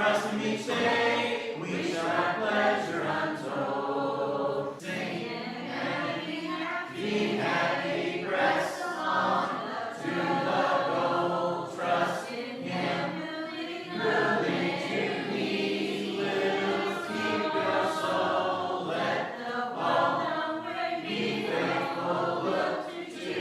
trust Him each day, we shall have pleasure untold. Sing and be happy, press on to the goal. Trust in Him, will lead you ease, will keep your soul. Let the ball be faithful, look to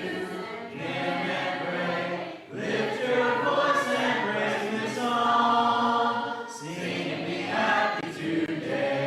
Him and pray. Lift your voice and praise His song. Sing and be happy today.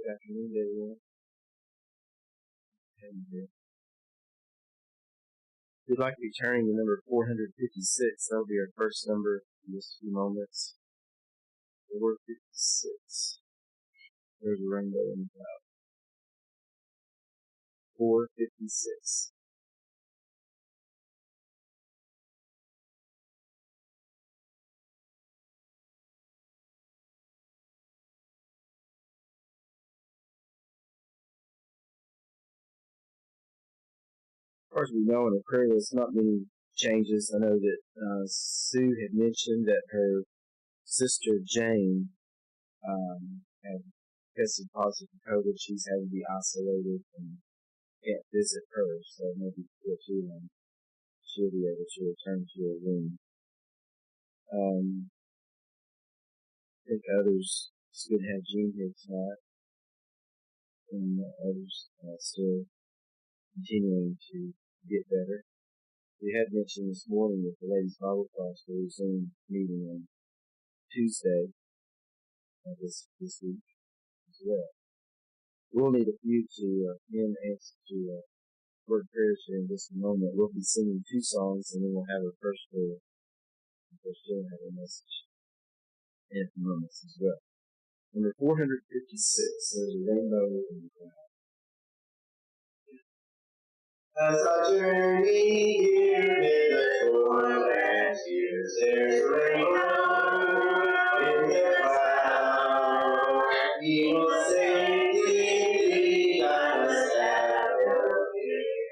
Good afternoon, everyone. We'd like to be turning to number 456. That'll be our first number in just a few moments. 456. There's a rainbow in the cloud. 456. As far as we know in the prayer list, not many changes. I know that Sue had mentioned that her sister Jane had tested positive for COVID. She's had to be isolated and can't visit her, so maybe before too long she'll be able to return to her room. I think others still have Jean here tonight, and others still continuing to get better. We had mentioned this morning that the Ladies' Bible Class will resume meeting on Tuesday this week as well. We'll need a few to answer to word prayers here in just a moment. We'll be singing 2 songs, and then we'll have our first prayer. We'll still have a message in a few moments as well. Number 456, there's a rainbow in the cloud. As I journey here in the twilight years, there's a rainbow in the cloud. He will safely guide us out.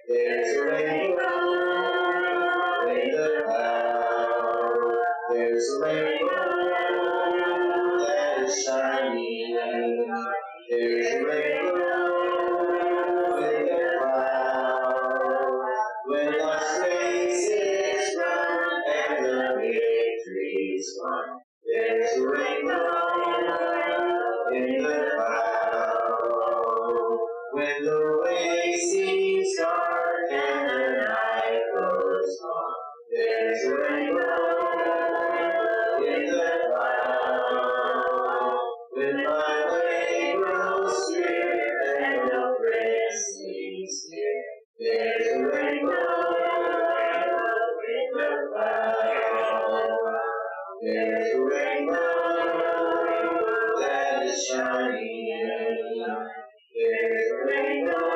There's a rainbow in the cloud. There's a rainbow that is shining. There's a rainbow in the cloud. When our race is run and the victory's won, there's a rainbow in the cloud. When the way seems dark and the night goes on, there's a rainbow in the cloud. When my way grows drear and no friend seems near, there's a rainbow in the cloud. There's a rainbow that is shining. There's a rainbow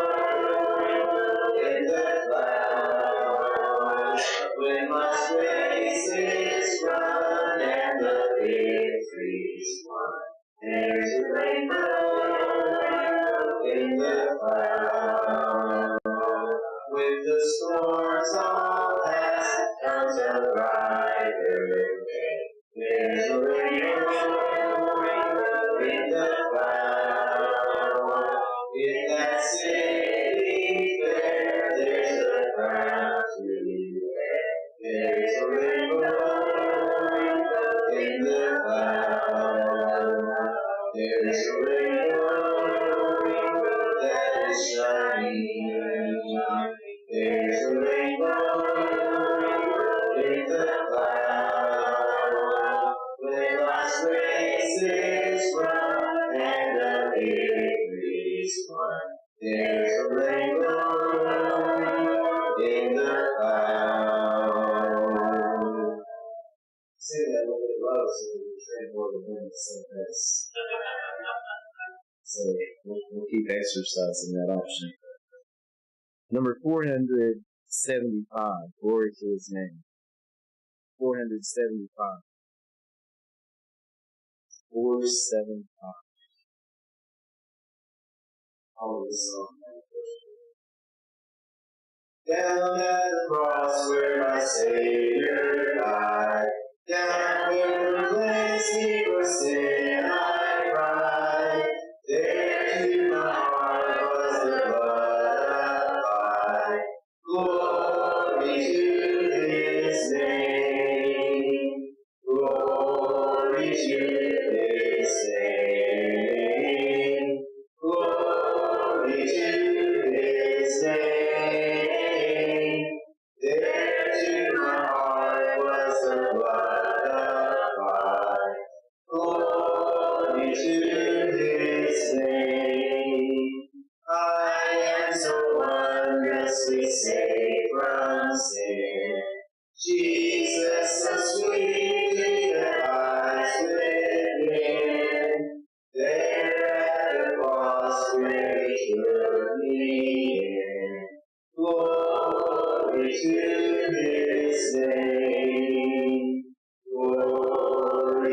in the cloud. When my race is run and the victory's won, there's a rainbow in the cloud. When the storms all pass, comes a brighter day. There's a rainbow in the cloud. In that city fair, there's a crown to wear. There's a rainbow in the cloud. There's a rainbow that is shining. There's a rainbow in the cloud. When life's race is run and the victory's won, there's a rainbow in the cloud. Sing that little bit low so we can transport the wind to some place. So we'll keep exercising that option. Number 475, glory to his name. 475. 475. All of this song. Down at the cross where my Savior died, down where the place he was sin I cried, there to my heart was the blood applied. Glory to his name, glory to his name, glory to his name. There to my heart was the blood applied. Glory to his name.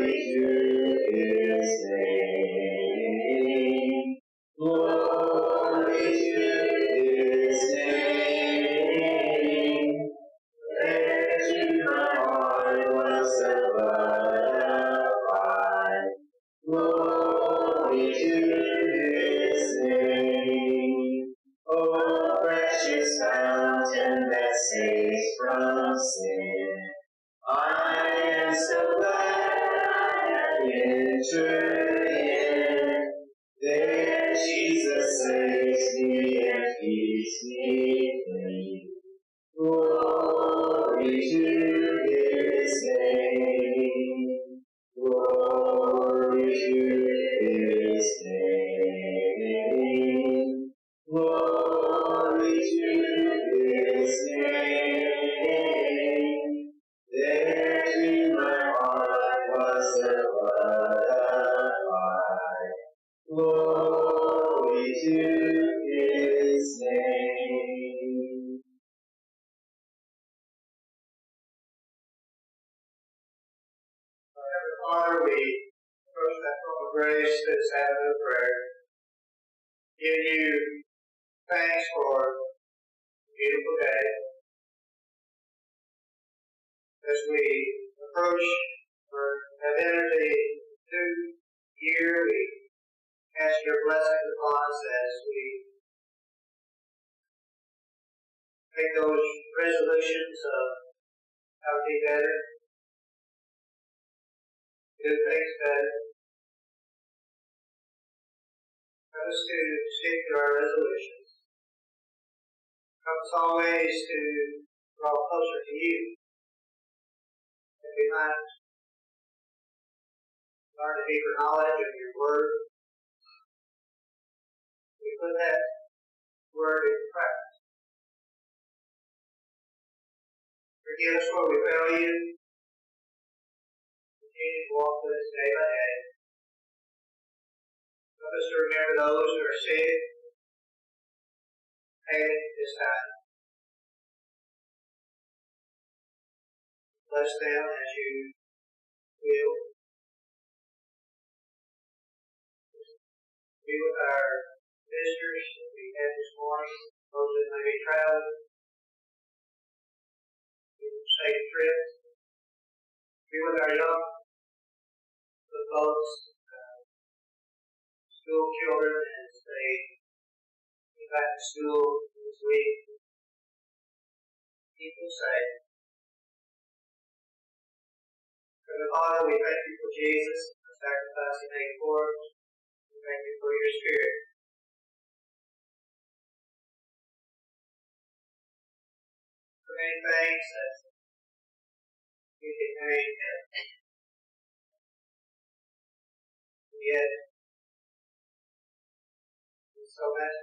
Glory to His name. Glory to His name. There to my heart was the blood applied. Glory to His name. Oh, precious fountain that saves from sin. I am so glad I have entered in. There Jesus saves me and keeps me clean. Glory to His name. Glory to His name. Glory to His name. There to my heart was the blood applied. Glory to His name. Heavenly Father, we approach that throne of grace that is having a prayer. Give you thanks for a beautiful day. As we approach or have entered the new year, we ask your blessing upon us as we make those resolutions of how to be better, do things better. Help us to stick to our resolutions. Help us always to draw closer to you. That we might learn a deeper knowledge of your word. We put that word in practice. Forgive us where we fail you. Continue to walk with us day by day. Help us to remember those who are sick, pain this time. Bless them as you will. Be with our visitors that we had this morning, those that may be traveling. Give them safe trips. Be with our young adults, school children as they get back to school this week. Keep them safe. Heavenly Father, we thank you for Jesus, the sacrifice He made for us. We thank you for your Spirit. For many things that we get made, yet there's so much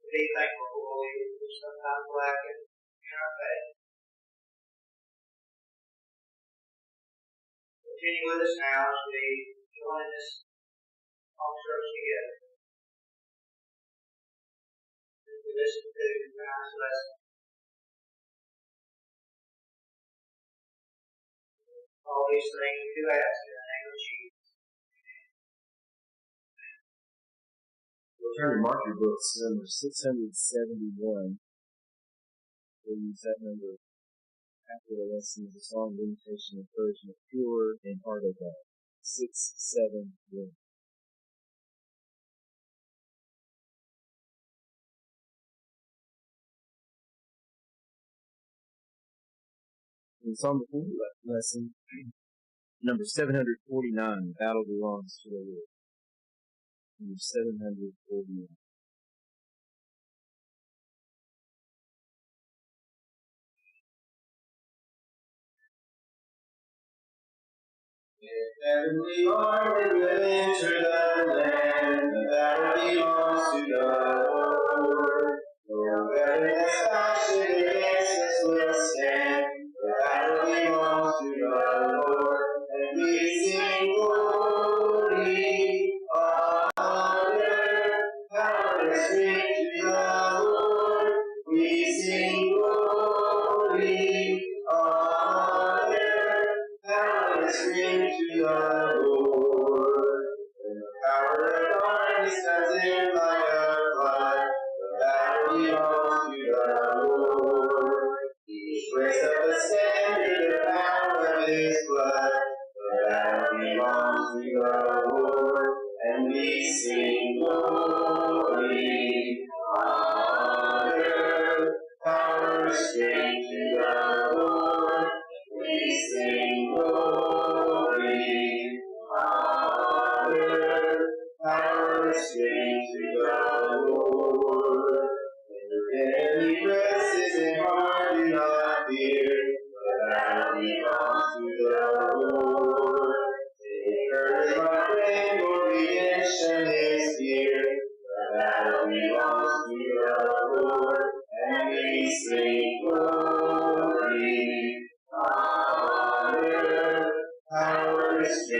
to be thankful for. We sometimes lack it in our faith. Continue with us now as we join this all church together. As we listen to tonight's lesson. All these things we do ask in the name of Jesus. We'll turn to mark your books, number 671. We'll use that number after the lesson as a song of invitation and encouragement, pure and heart of God. 671. In the song before the lesson, number 749, the battle belongs to the Lord. Number 749. If heavenly army will enter the land, the battle belongs to the Lord. No weapon that's fashioned against us will stand. The battle belongs to the Lord. And we sing glory, honor, power and strength to the Lord. We sing glory, honor, power and strength to the Lord.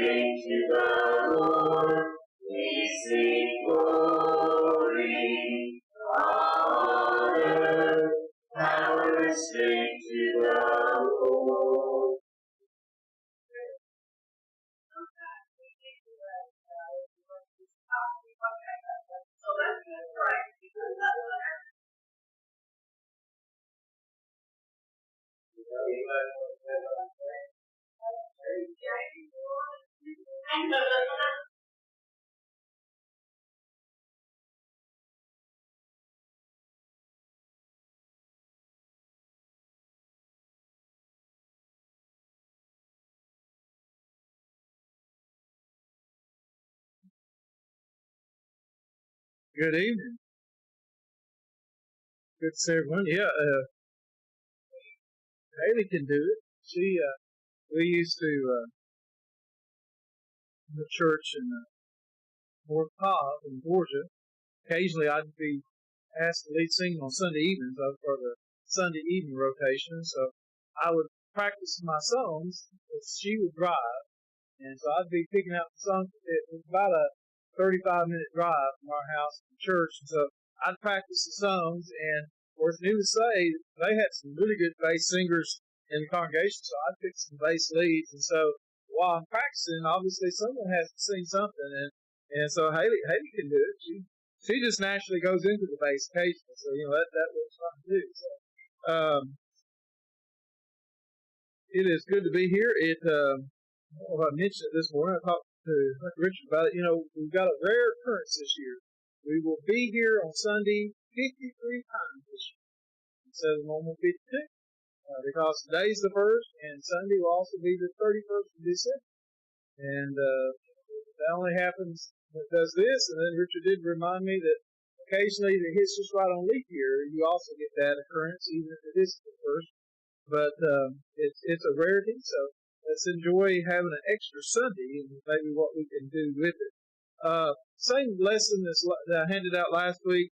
sing to the Lord. We sing glory, honor, power, and strength to the Lord. So let's just pray. Good evening. Good to see everyone. Yeah, Haley can do it. We used to, in the church in North Cobb in Georgia, occasionally I'd be asked to lead singing on Sunday evenings for the Sunday evening rotation. So I would practice my songs as she would drive. And so I'd be picking out the songs. It was about a 35-minute drive from our house to church. And so I'd practice the songs. And of course, needless to say, they had some really good bass singers in the congregation. So I'd pick some bass leads. And so while I'm practicing, obviously someone has to sing something. And so Haley can do it. She just naturally goes into the bass occasionally. So, that works fine too. So, it is good to be here. I mentioned it this morning. I talked to Richard about it. We've got a rare occurrence this year. We will be here on Sunday 53 times this year instead of normal 52, because today's the 1st, and Sunday will also be the 31st of December. And that only happens when it does this. And then Richard did remind me that occasionally it hits just right on leap year. You also get that occurrence, even if it is the 1st. But it's a rarity, so let's enjoy having an extra Sunday and maybe what we can do with it. Same lesson that I handed out last week.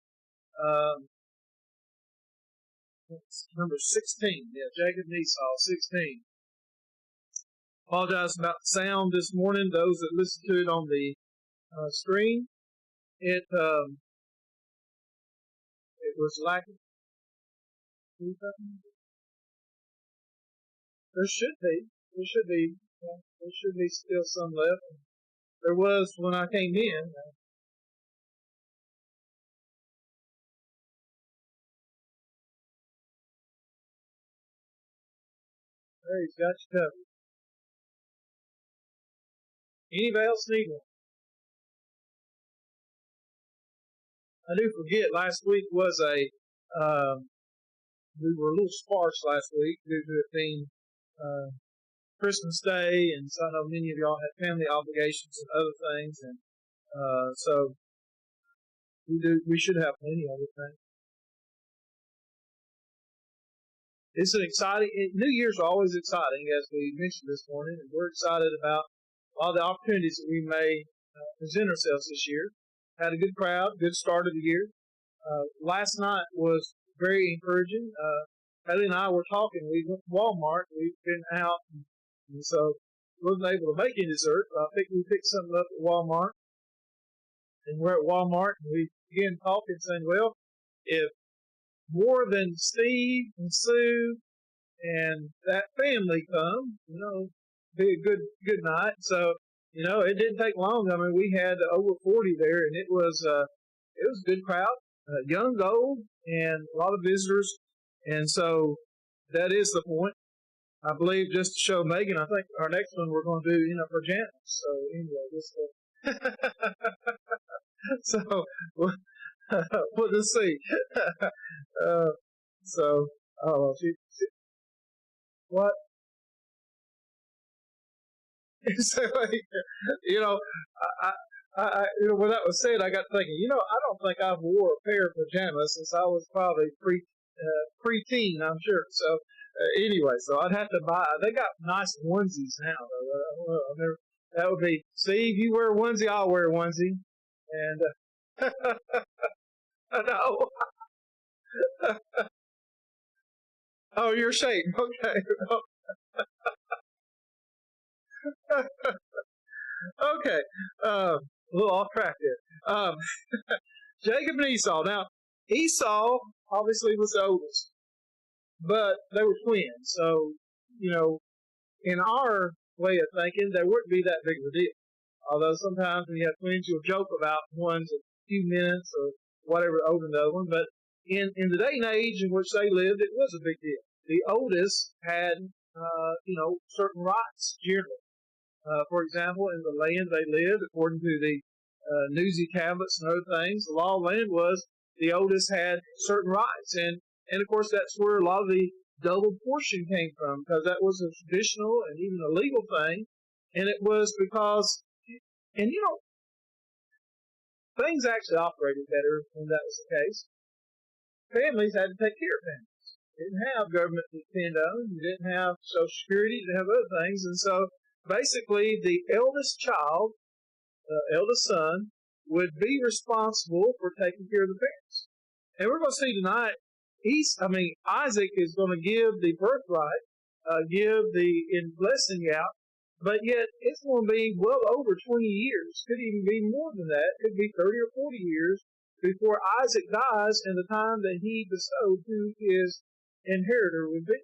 Number 16. Yeah, Jacob and Esau, 16. Apologize about the sound this morning. Those that listen to it on the screen, it was lacking. There should be still some left. There was when I came in. There, he's got you covered. Anybody else need one? I do forget, last week was we were a little sparse last week due to it being Christmas Day, and so I know many of y'all had family obligations and other things, and so we should have plenty of everything. It's an exciting, New Year's are always exciting, as we mentioned this morning, and we're excited about all the opportunities that we may present ourselves this year. Had a good crowd, good start of the year. Last night was very encouraging. Haley and I were talking. We went to Walmart. We've been out, and so wasn't able to make any dessert. But I think we picked something up at Walmart. And we're at Walmart, and we began talking, saying, well, if more than Steve and Sue and that family come, be a good night. So, it didn't take long. I mean, we had over 40 there, and it was a good crowd, young, old, and a lot of visitors. And so that is the point. I believe just to show Megan, I think our next one we're going to do, for Janice. So anyway, so we'll just see. So, oh, what? So, I when that was said, I got thinking, I don't think I've wore a pair of pajamas since I was probably pre-teen, I'm sure. So, anyway, so I'd have to buy. They got nice onesies now, though. That would be, Steve, you wear a onesie, I'll wear a onesie. And, no. Oh, you're shading. Okay. Okay, a little off track there. Jacob and Esau. Now, Esau obviously was the oldest, but they were twins. So, in our way of thinking, they wouldn't be that big of a deal. Although sometimes when you have twins, you'll joke about one's a few minutes or whatever older than the other one. But in the day and age in which they lived, it was a big deal. The oldest had, certain rights generally. For example, in the land they lived, according to the newsy tablets and other things, the law of the land was the oldest had certain rights. And of course, that's where a lot of the double portion came from, because that was a traditional and even a legal thing. And it was because, and things actually operated better when that was the case. Families had to take care of families. You didn't have government to depend on. You didn't have Social Security. You didn't have other things. And so basically the eldest child, eldest son, would be responsible for taking care of the parents. And we're going to see tonight, Isaac is going to give the birthright, give the blessing out, but yet it's going to be well over 20 years. Could even be more than that. Could be 30 or 40 years before Isaac dies and the time that he bestowed who his inheritor would be.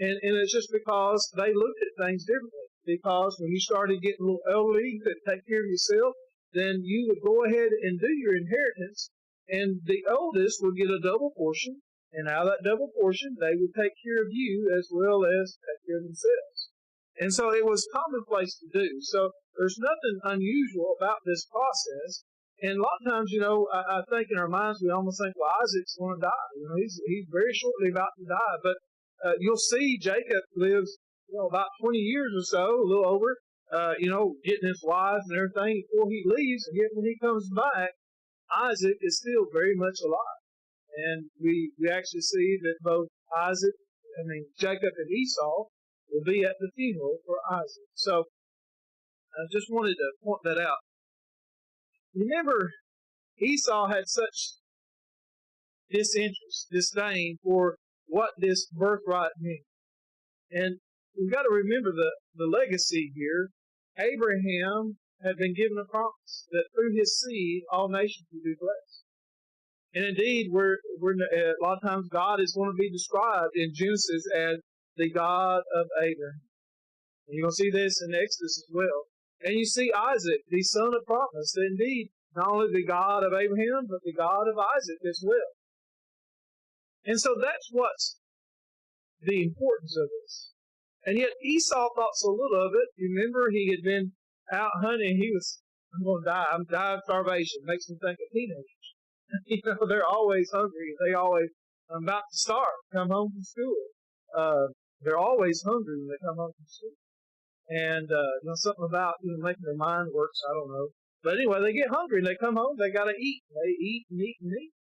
And it's just because they looked at things differently. Because when you started getting a little elderly, you could take care of yourself, then you would go ahead and do your inheritance, and the oldest would get a double portion, and out of that double portion, they would take care of you as well as take care of themselves. And so it was commonplace to do. So there's nothing unusual about this process. And a lot of times, I think in our minds, we almost think, well, Isaac's going to die. He's very shortly about to die. But you'll see Jacob lives, about 20 years or so, a little over, getting his wife and everything before he leaves. And yet when he comes back, Isaac is still very much alive. And we actually see that both Jacob and Esau will be at the funeral for Isaac. So I just wanted to point that out. Remember, Esau had such disinterest, disdain for what this birthright means. And we've got to remember the legacy here. Abraham had been given a promise that through his seed all nations would be blessed. And indeed, a lot of times God is going to be described in Genesis as the God of Abraham. And you're going to see this in Exodus as well. And you see Isaac, the son of promise, indeed, not only the God of Abraham, but the God of Isaac as well. And so that's what's the importance of this. And yet Esau thought so little of it. You remember he had been out hunting. I'm going to die. I'm dying of starvation. Makes me think of teenagers. They're always hungry. I'm about to starve, come home from school. They're always hungry when they come home from school. And, something about, making their mind work, so I don't know. But anyway, they get hungry and they come home, they got to eat. They eat and eat and eat.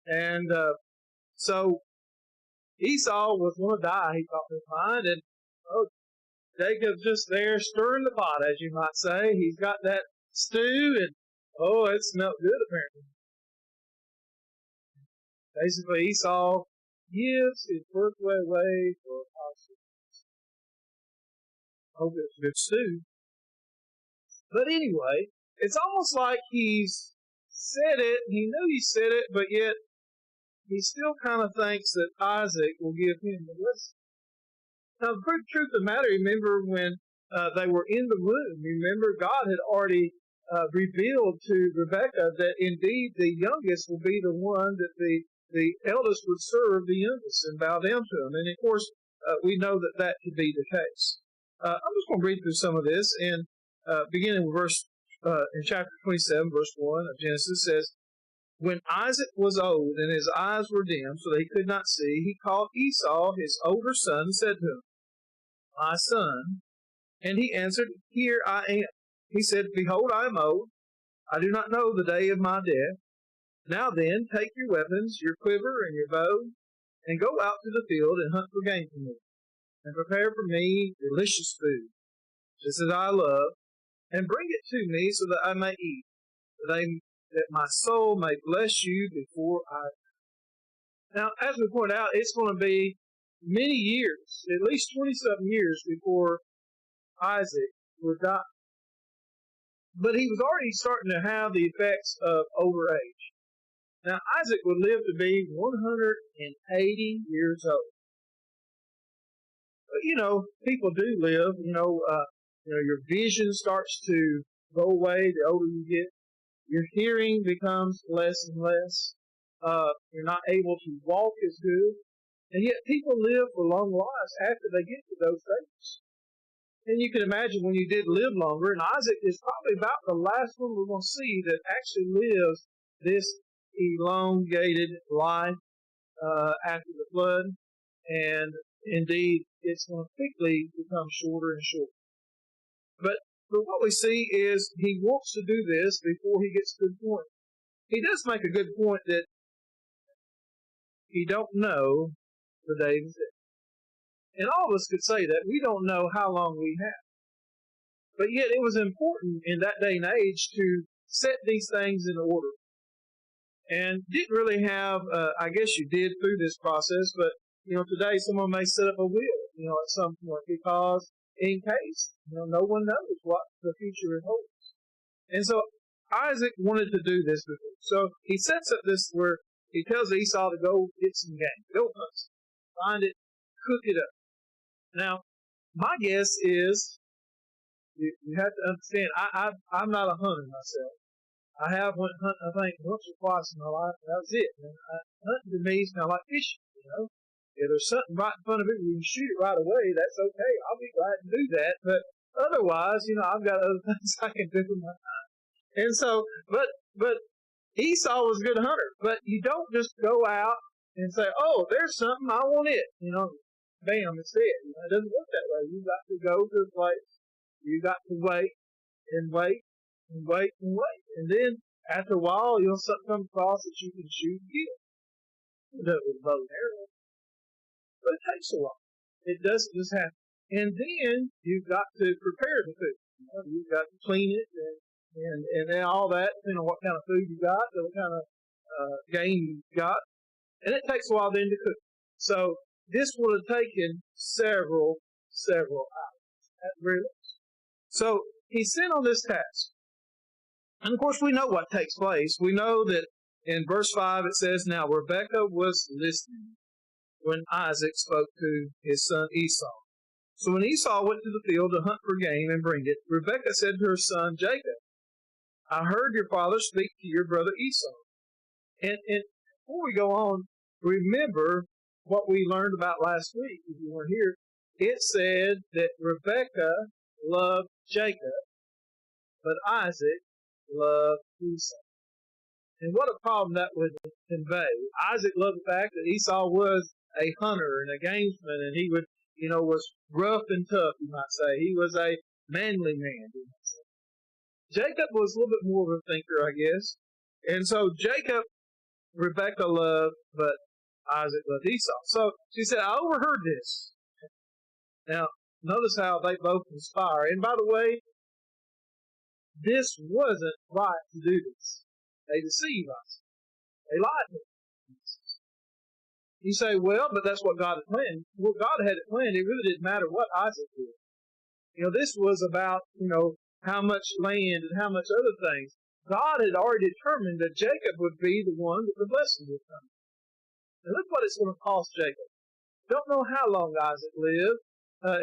And, so Esau was going to die, he thought in his mind. And, Jacob's just there stirring the pot, as you might say. He's got that stew and, it smelled good apparently. Basically, Esau gives his birthright away for a possible. Hope it's a good stew. But anyway, it's almost like he's said it, he knew he said it, but yet he still kind of thinks that Isaac will give him the blessing. Now, the truth of the matter, remember when they were in the womb, remember God had already revealed to Rebekah that indeed the youngest will be the one that the eldest would serve the youngest and bow down to him. And of course, we know that could be the case. I'm just going to read through some of this, and beginning with in chapter 27, verse 1 of Genesis, says, When Isaac was old and his eyes were dim so that he could not see, he called Esau, his older son, and said to him, My son. And he answered, Here I am. He said, Behold, I am old. I do not know the day of my death. Now then, take your weapons, your quiver and your bow, and go out to the field and hunt for game for me, and prepare for me delicious food, just as I love, and bring it to me so that I may eat, that my soul may bless you before I die. Now, as we point out, it's going to be many years, at least 20-something years before Isaac would die. but he was already starting to have the effects of older age. Now, Isaac would live to be 180 years old. But, people do live. Your vision starts to go away the older you get. Your hearing becomes less and less. You're not able to walk as good. And yet people live for long lives after they get to those stages. And you can imagine when you did live longer, and Isaac is probably about the last one we're going to see that actually lives this elongated life after the flood. And indeed, it's going to quickly become shorter and shorter. But what we see is he wants to do this before he gets to the point. He does make a good point that he don't know the day of his death. And all of us could say that. We don't know how long we have. But yet it was important in that day and age to set these things in order. And didn't really have, I guess you did through this process, but, today someone may set up a will, at some point because in case, no one knows what the future holds. And so Isaac wanted to do this before. So he sets up this where he tells Esau to go get some game, go hunt, find it, cook it up. Now, my guess is, you have to understand, I'm not a hunter myself. I have went hunting, I think, once or twice in my life, and that was it. And hunting to me is kind of like fishing, If there's something right in front of it, you can shoot it right away, that's okay. I'll be glad to do that. But otherwise, I've got other things I can do with my time. And so, but Esau was a good hunter. But you don't just go out and say, oh, there's something, I want it. Bam, it's it. It doesn't work that way. You've got to go to a place. You've got to wait and wait and wait and wait. And then, after a while, something come across that you can shoot and kill. You do it with a bow and arrow. But it takes a while. It doesn't just happen. And then you've got to prepare the food. You've got to clean it and then all that, what kind of food you got, what kind of game you got. And it takes a while then to cook. So this would have taken several hours at very least. So he's sent on this task. And of course we know what takes place. We know that in verse 5 it says, now Rebekah was listening when Isaac spoke to his son Esau. So when Esau went to the field to hunt for game and bring it, Rebekah said to her son Jacob, I heard your father speak to your brother Esau. And before we go on, remember what we learned about last week, if you weren't here. It said that Rebekah loved Jacob, but Isaac loved Esau. And what a problem that would convey. Isaac loved the fact that Esau was a hunter and a gamesman, and he would, was rough and tough, you might say. He was a manly man, you might say. Jacob was a little bit more of a thinker, I guess. And so Jacob, Rebekah loved, but Isaac loved Esau. So she said, I overheard this. Now, notice how they both conspire. And by the way, this wasn't right to do this. They deceive us. They lied to us. You say, well, but that's what God had planned. Well, God had it planned. It really didn't matter what Isaac did. This was about, how much land and how much other things. God had already determined that Jacob would be the one that the blessing would come. And look what it's going to cost Jacob. Don't know how long Isaac lived,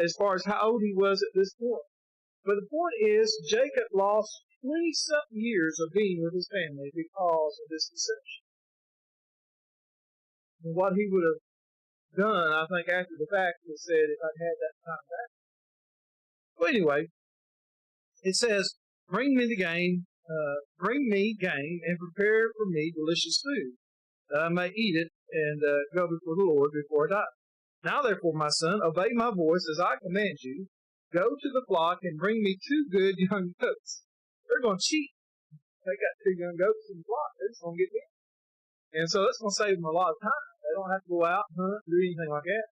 as far as how old he was at this point. But the point is, Jacob lost 20-something years of being with his family because of this deception. And what he would have done, I think, after the fact, was said, if I'd had that time back. Well, anyway, it says, bring me game and prepare for me delicious food, that I may eat it and go before the Lord before I die. Now therefore, my son, obey my voice as I command you. Go to the flock and bring me 2 good young goats. They're going to cheat. They got 2 young goats in the flock. They're just going to get in. And so that's going to save them a lot of time. They don't have to go out and hunt, do anything like that.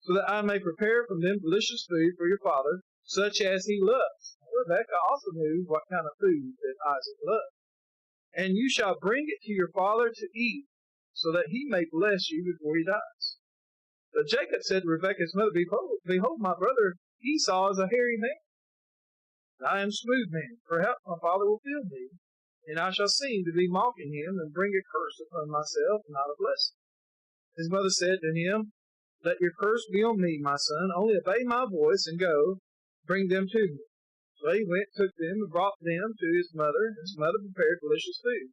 So that I may prepare from them delicious food for your father, such as he loves. Rebekah also knew what kind of food that Isaac loved. And you shall bring it to your father to eat, so that he may bless you before he dies. But Jacob said to Rebekah's mother, Behold, my brother Esau is a hairy man. I am smooth man. Perhaps my father will feel me, and I shall seem to be mocking him, and bring a curse upon myself, and not a blessing. His mother said to him, Let your curse be on me, my son. Only obey my voice, and go, bring them to me. So he went, took them, and brought them to his mother. His mother prepared delicious food,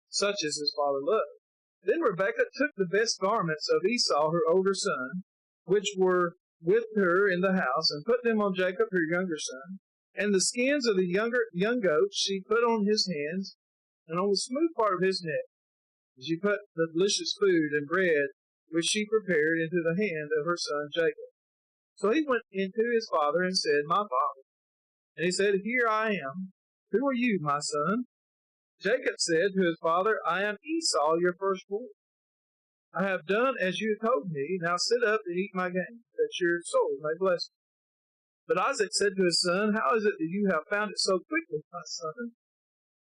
such as his father loved. Then Rebekah took the best garments of Esau, her older son, which were with her in the house, and put them on Jacob, her younger son. And the skins of the young goats she put on his hands, and on the smooth part of his neck. And she put the delicious food and bread which she prepared into the hand of her son Jacob. So he went into his father and said, My father. And he said, Here I am. Who are you, my son? Jacob said to his father, I am Esau, your firstborn. I have done as you told me. Now sit up and eat my game, that your soul may bless you. But Isaac said to his son, How is it that you have found it so quickly, my son?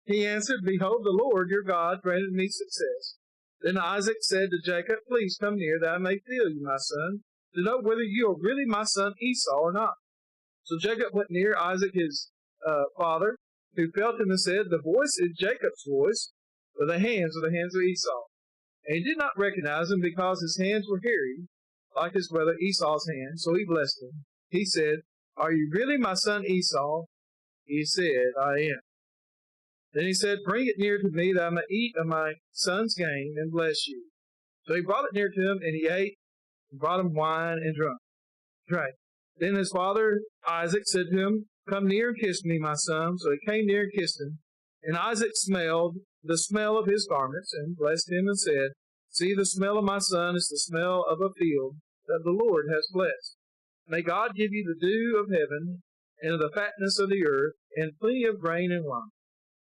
He answered, Behold, the Lord your God granted me success. Then Isaac said to Jacob, Please come near, that I may feel you, my son, to know whether you are really my son Esau or not. So Jacob went near Isaac his father, who felt him and said, The voice is Jacob's voice, but the hands are the hands of Esau. And he did not recognize him because his hands were hairy, like his brother Esau's hands, so he blessed him. He said, Are you really my son Esau? He said, I am. Then he said, Bring it near to me, that I may eat of my son's game and bless you. So he brought it near to him, and he ate, and brought him wine and drank. Then his father Isaac said to him, Come near and kiss me, my son. So he came near and kissed him. And Isaac smelled the smell of his garments, and blessed him, and said, See, the smell of my son is the smell of a field that the Lord has blessed. May God give you the dew of heaven, and of the fatness of the earth, and plenty of grain and wine.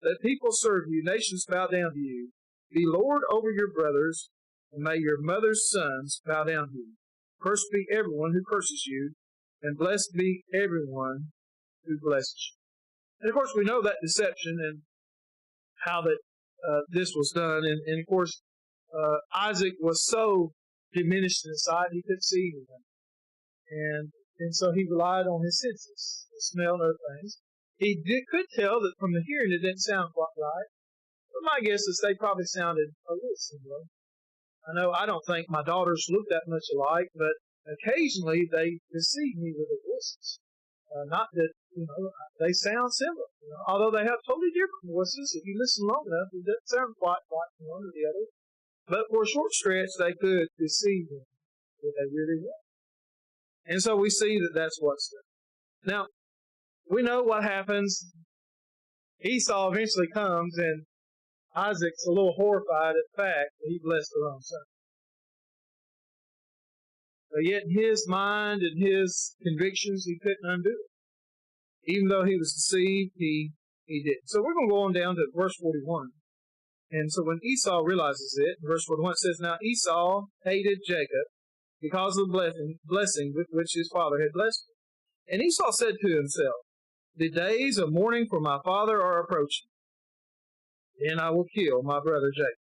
Let people serve you, nations bow down to you. Be Lord over your brothers, and may your mother's sons bow down to you. Cursed be everyone who curses you, and blessed be everyone who blesses you. And of course, we know that deception and how that this was done. And of course, Isaac was so diminished in sight he couldn't see anything, and so he relied on his senses, the smell and other things. He could tell that from the hearing it didn't sound quite right, but my guess is they probably sounded a little similar. I don't think my daughters look that much alike, but occasionally they deceive me with their voices. Not that, they sound similar. Although they have totally different voices, if you listen long enough, it doesn't sound quite like one or the other. But for a short stretch, they could deceive them if they really were. And so we see that that's what's done. Now, we know what happens. Esau eventually comes, and Isaac's a little horrified at the fact that he blessed the wrong son. But yet in his mind and his convictions, he couldn't undo it. Even though he was deceived, he didn't. So we're going to go on down to verse 41. And so when Esau realizes it, verse 41 says, Now Esau hated Jacob because of the blessing with which his father had blessed him. And Esau said to himself, The days of mourning for my father are approaching. Then I will kill my brother Jacob.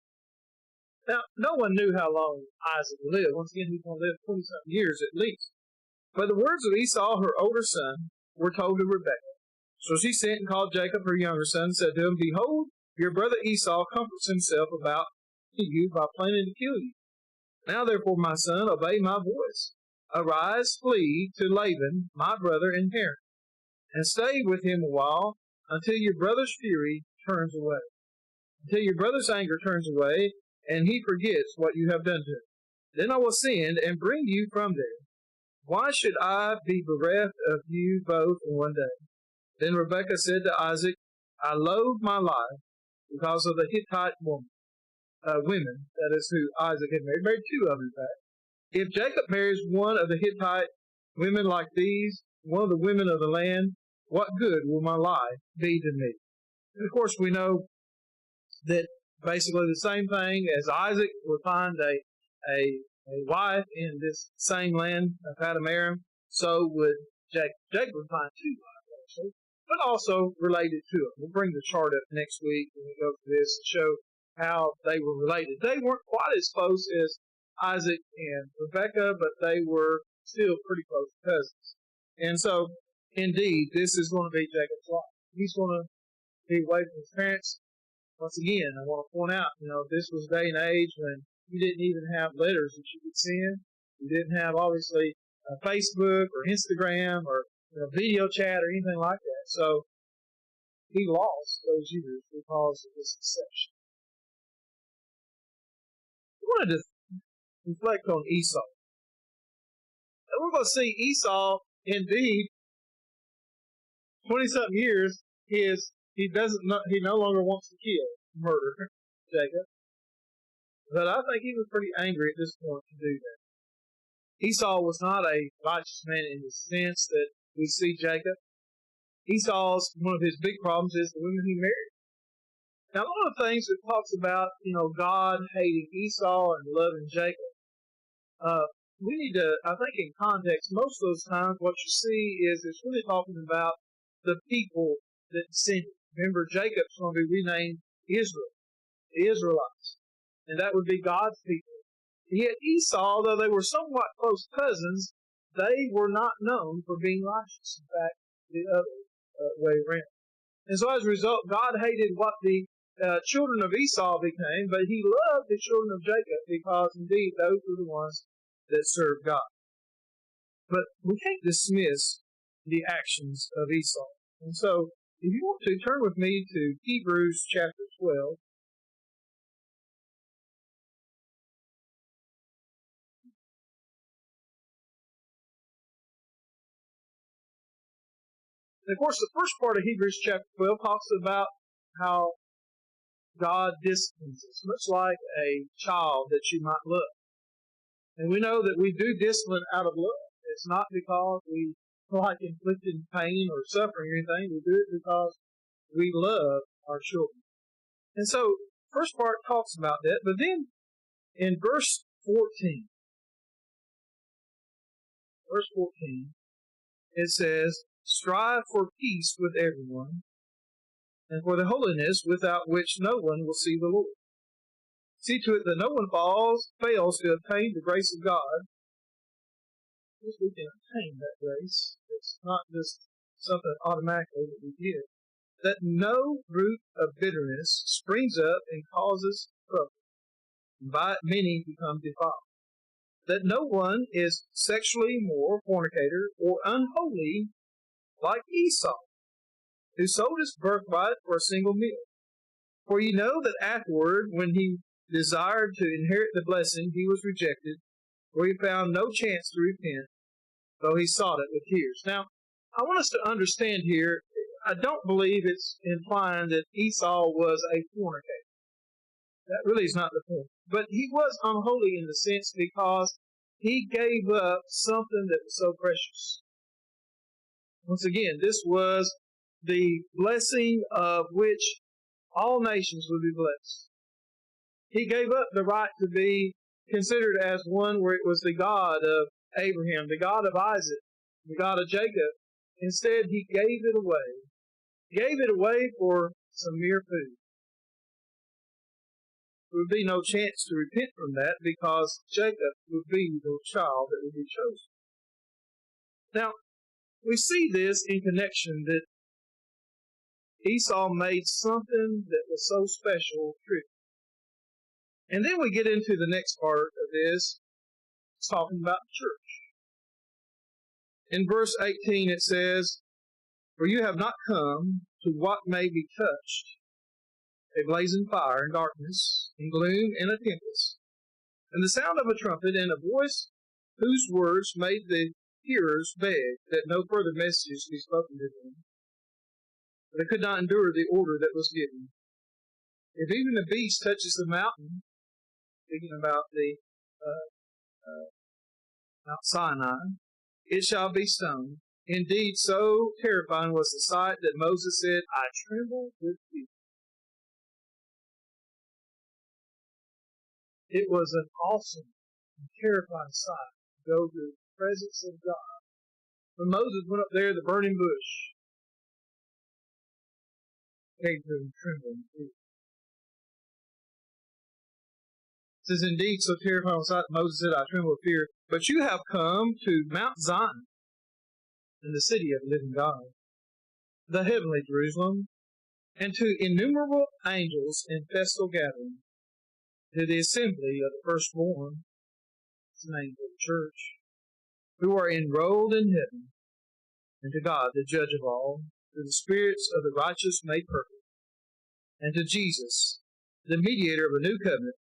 Now, no one knew how long Isaac would live. Once again, he's going to live 20-something years at least. But the words of Esau, her older son, were told to Rebekah. So she sent and called Jacob, her younger son, and said to him, Behold, your brother Esau comforts himself about you by planning to kill you. Now, therefore, my son, obey my voice. Arise, flee to Laban, my brother in Haran, and stay with him a while until your brother's fury turns away. Until your brother's anger turns away, and he forgets what you have done to him. Then I will send and bring you from there. Why should I be bereft of you both in one day? Then Rebekah said to Isaac, I loathe my life because of the Hittite women, that is who Isaac had married two of them, in fact. If Jacob marries one of the Hittite women like these, one of the women of the land, what good will my life be to me? And of course, we know that basically the same thing as Isaac would find a wife in this same land of Paddan Aram, so would Jacob. Jacob would find two wives, actually, but also related to it. We'll bring the chart up next week when we go through this to show how they were related. They weren't quite as close as Isaac and Rebekah, but they were still pretty close cousins. And so indeed, this is going to be Jacob's life. He's going to be away from his parents. Once again, I want to point out, this was day and age when you didn't even have letters that you could send. You didn't have, obviously, Facebook or Instagram or video chat or anything like that. So he lost those years because of this deception. I wanted to reflect on Esau. And we're going to see Esau, indeed, 20-something years, he no longer wants to murder Jacob. But I think he was pretty angry at this point to do that. Esau was not a righteous man in the sense that we see Jacob. Esau's, one of his big problems is the women he married. Now, one of the things that talks about, God hating Esau and loving Jacob, we need to, I think in context, most of those times what you see is it's really talking about the people that sinned. Remember, Jacob's going to be renamed Israel, the Israelites, and that would be God's people. Yet Esau, though they were somewhat close cousins, they were not known for being righteous. In fact, the other way around. And so as a result, God hated what the children of Esau became, but he loved the children of Jacob because, indeed, those were the ones that served God. But we can't dismiss the actions of Esau. And so, if you want to, turn with me to Hebrews chapter 12. And of course, the first part of Hebrews chapter 12 talks about how God disciplines us, much like a child that you might love. And we know that we do discipline out of love. It's not because we like inflicting pain or suffering or anything. We do it because we love our children. And so, first part talks about that. But then, in verse 14, it says, "Strive for peace with everyone, and for the holiness without which no one will see the Lord. See to it that no one fails to obtain the grace of God." If we can obtain that grace, it's not just something automatically that we get. "That no root of bitterness springs up and causes trouble, and by it many become defiled. That no one is sexually immoral, fornicator, or unholy like Esau, who sold his birthright for a single meal. For you know that afterward, when he desired to inherit the blessing, he was rejected, for he found no chance to repent, though he sought it with tears." Now, I want us to understand here, I don't believe it's implying that Esau was a fornicator. That really is not the point. But he was unholy in the sense because he gave up something that was so precious. Once again, this was the blessing of which all nations would be blessed. He gave up the right to be considered as one where it was the God of Abraham, the God of Isaac, the God of Jacob. Instead, he gave it away. He gave it away for some mere food. There would be no chance to repent from that because Jacob would be the child that would be chosen. Now, we see this in connection that Esau made something that was so special true. And then we get into the next part of this. It's talking about the church. In verse 18 it says, "For you have not come to what may be touched, a blazing fire and darkness, and gloom and a tempest, and the sound of a trumpet and a voice whose words made the hearers beg that no further messages be spoken to them. But they could not endure the order that was given. If even the beast touches the mountain," speaking about the Mount Sinai, "it shall be stoned. Indeed, so terrifying was the sight that Moses said, I trembled with fear." It was an awesome and terrifying sight to go to the presence of God. When Moses went up there, the burning bush came to him trembling with fear. It says, "Indeed, so terrifying was the sight that Moses said, I tremble with fear. But you have come to Mount Zion, and the city of the living God, the heavenly Jerusalem, and to innumerable angels in festal gathering, to the assembly of the firstborn, the name of the church, who are enrolled in heaven, and to God, the judge of all, to the spirits of the righteous made perfect, and to Jesus, the mediator of a new covenant,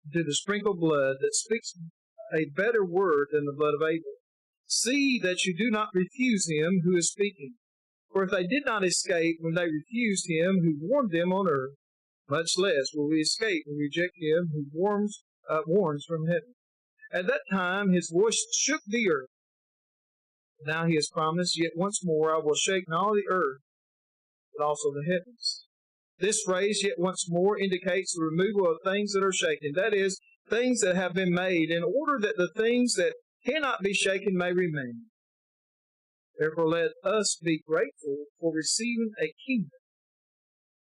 and to the sprinkled blood that speaks a better word than the blood of Abel. See that you do not refuse him who is speaking. For if they did not escape when they refused him who warned them on earth, much less will we escape and reject him who warns from heaven. At that time his voice shook the earth. Now he has promised, yet once more I will shake not only the earth, but also the heavens. This phrase, yet once more, indicates the removal of things that are shaken, that is, things that have been made, in order that the things that cannot be shaken may remain. Therefore let us be grateful for receiving a kingdom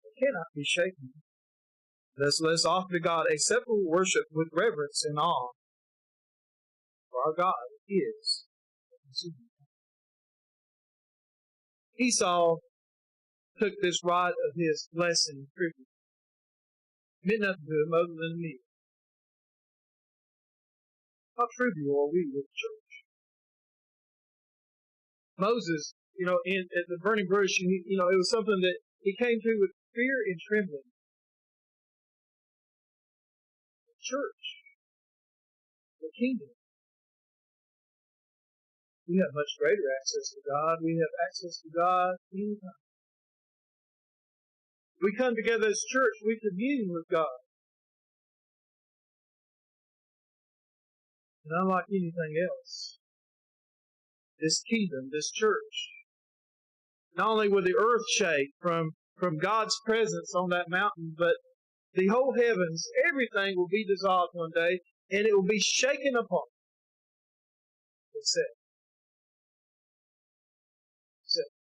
that cannot be shaken. Thus let us offer to God acceptable worship with reverence and awe. For our God is consuming. Esau took this rod of his blessing privilege. It meant nothing to him other than me. How trivial are we with the church? Moses, at the burning bush, it was something that he came to with fear and trembling. The church, the kingdom. We have much greater access to God. We have access to God anytime. We come together as church, we commune with God. And unlike anything else, this kingdom, this church, not only will the earth shake from God's presence on that mountain, but the whole heavens, everything will be dissolved one day, and it will be shaken apart. Except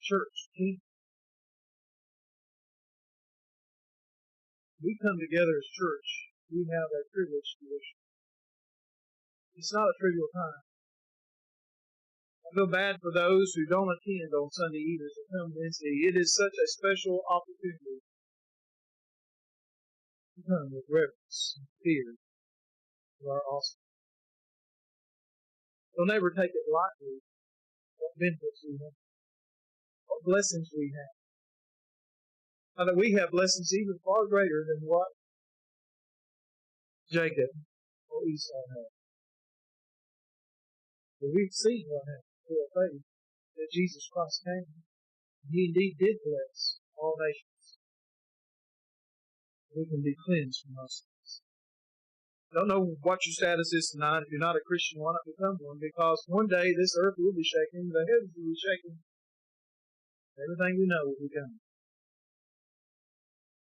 church, kingdom. We come together as church, we have a privilege to worship. It's not a trivial time. I feel bad for those who don't attend on Sunday evenings or come Wednesday. It is such a special opportunity to come with reverence and fear of our awesome. Don't ever take it lightly what benefits we have, what blessings we have. Now that we have blessings even far greater than what Jacob or Esau had. But we've seen what happened through our faith, that Jesus Christ came. He indeed did bless all nations. We can be cleansed from those things. I don't know what your status is tonight. If you're not a Christian, why not become one? Because one day this earth will be shaken, the heavens will be shaken. Everything we know will be gone.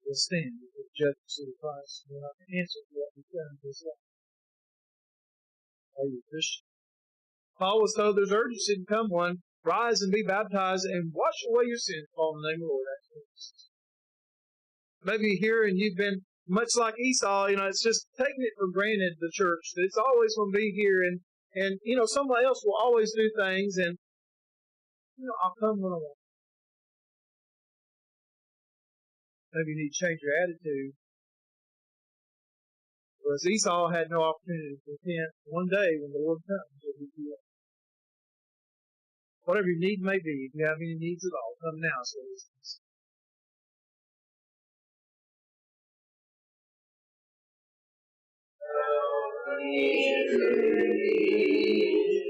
We'll stand before the judgment seat of Christ. We'll have to answer for what we've done in this life. Are you a Christian? Paul was told there's urgency to become one. Rise and be baptized and wash away your sins. Paul in the name of the Lord. Maybe you're here and you've been much like Esau. It's just taking it for granted, the church, that it's always going to be here. And someone else will always do things. And, I'll come when I want. Maybe you need to change your attitude. Whereas Esau had no opportunity to repent. One day when the Lord comes, it will be too late. Whatever your need may be, if you have any needs at all, come now, so it's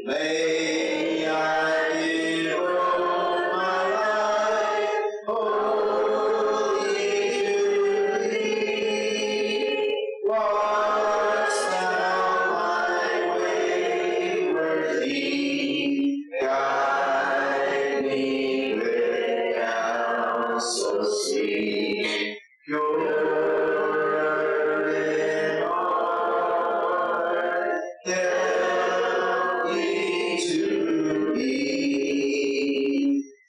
May I give all my life wholly to Thee. Wast Thou my wayward feet? Guide me with counsel sweet, pure in heart. Help me to be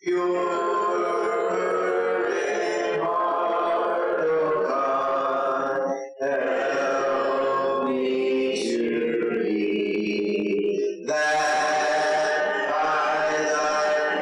pure in heart, O God. Help me to be that by Thy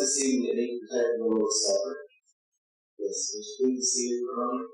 this evening that he presented the Lord's Supper. Yes, it's good to see you, Ron.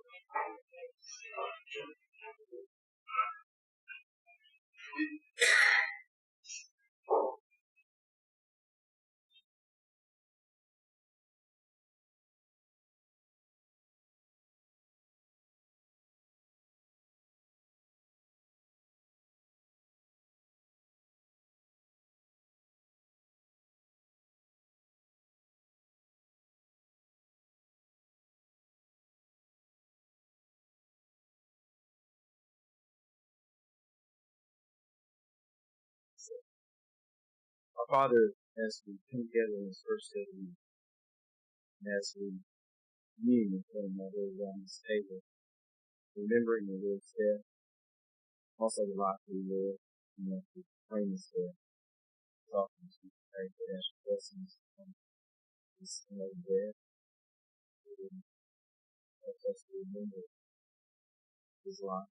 Our Father, as we come together in this first day of the week, and as we commune with one another around this table, remembering the Lord's death, also the life we live, and as we proclaim His death, as often as we pray for extra blessings on this unleavened bread, it helps us to remember His life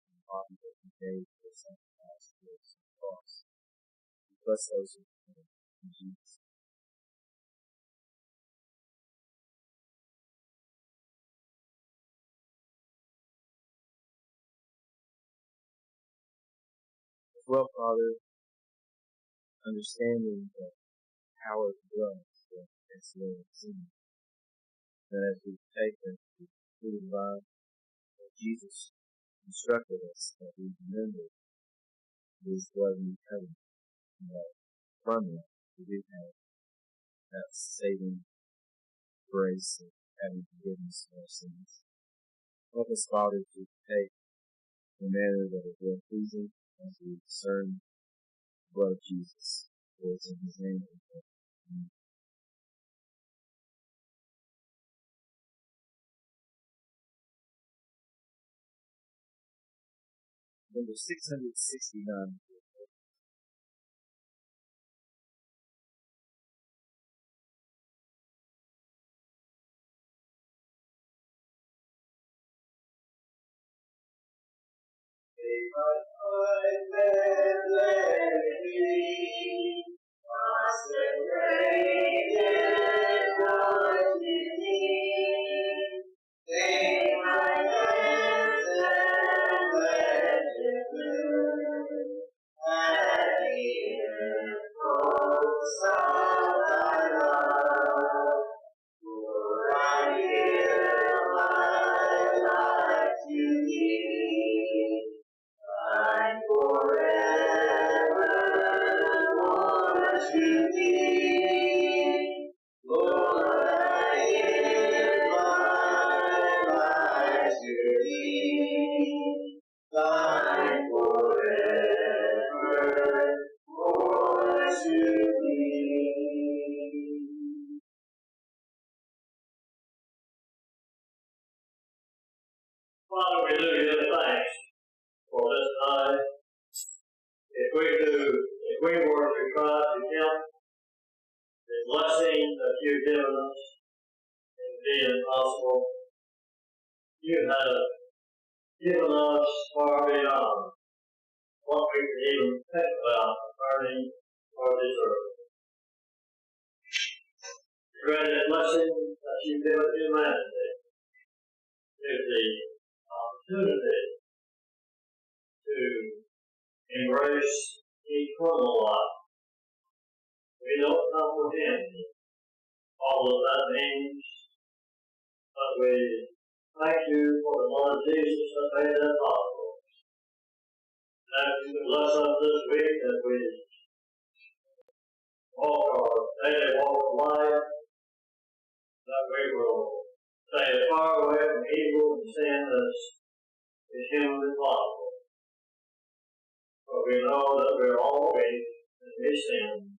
and the body that He gave for the sacrifice for us on the cross. Bless those who pray in Jesus. As well, Father, understanding the power of the blood that takes away our sin. And as we take the food and wine that Jesus instructed us that we remember His blood and covenant, and that from that we do have that saving grace of having forgiveness of our sins. Help us, Father, to take the manner that is well pleasing as we discern the blood of Jesus. For it's in His name that we pray. Amen. Number 669. Father, we do give thanks for this time. If we were to try to count the blessing that you've given us, it would be impossible. You have given us far beyond what we could even think about earning or deserve. The greatest blessing that you've given humanity is the opportunity to embrace eternal life. We don't comprehend all of that means, but we thank you for the Lord Jesus that made that possible. That you bless us this week as we walk our daily walk of life, that we will stay as far away from evil and sin as is humanly possible. But we know that we're all weak and we sin.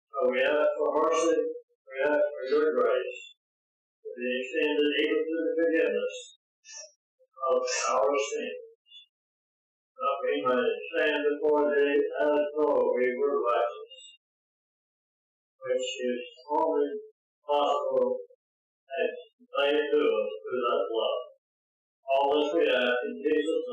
So we ask for mercy, we ask for your grace to be extended even to the forgiveness of our sins, that we may stand before thee as though we were righteous, which is only possible as made to us through that love. All this we ask in Jesus'